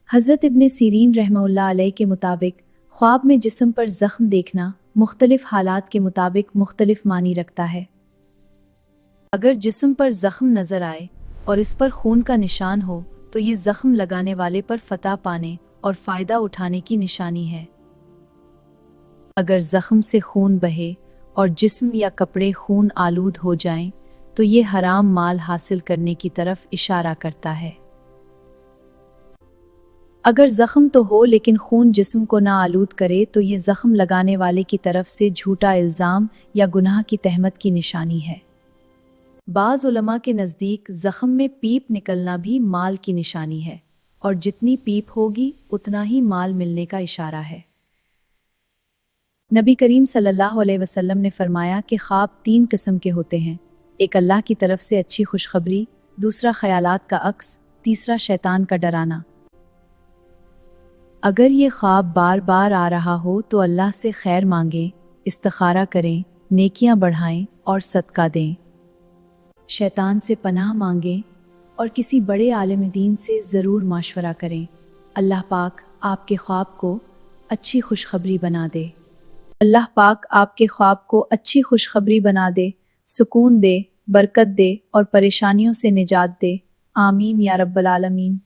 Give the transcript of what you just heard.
हज़रत इब्न सीरीन रहमहुल्लाह अलैह के मुताबिक ख्वाब में जिस्म पर ज़ख्म देखना मुख्तलिफ हालात के मुताबिक मुख्तलिफ मानी रखता है। अगर जिस्म पर ज़ख्म नज़र आए और इस पर खून का निशान हो तो ये ज़ख्म लगाने वाले पर फतह पाने और फ़ायदा उठाने की निशानी है। अगर ज़ख्म से खून बहे और जिस्म या कपड़े खून आलूद हो जाएं तो ये हराम माल हासिल करने की तरफ इशारा करता है। अगर ज़ख्म तो हो लेकिन खून जिस्म को ना आलूद करे तो ये ज़ख्म लगाने वाले की तरफ से झूठा इल्ज़ाम या गुनाह की तहमत की निशानी है। बाज़ उलमा के नज़दीक ज़ख्म में पीप निकलना भी माल की निशानी है और जितनी पीप होगी उतना ही माल मिलने का इशारा है। नबी करीम सल्लल्लाहु अलैहि वसल्लम ने फरमाया कि ख्वाब 3 किस्म के होते हैं। एक अल्लाह की तरफ से अच्छी खुशखबरी, दूसरा ख्यालात का अक्स, तीसरा शैतान का डराना। अगर ये ख्वाब बार बार आ रहा हो तो अल्लाह से खैर मांगें, इस्तिखारा करें, नेकियां बढ़ाएं और सदका दें। शैतान से पनाह मांगें और किसी बड़े आलिम दीन से ज़रूर माशवरा करें। अल्लाह पाक आपके ख्वाब को अच्छी खुशखबरी बना दे। अल्लाह पाक आपके ख्वाब को अच्छी खुशखबरी बना दे, सुकून दे, बरकत दे और परेशानियों से निजात दे। आमीन या रब्बल आलमीन।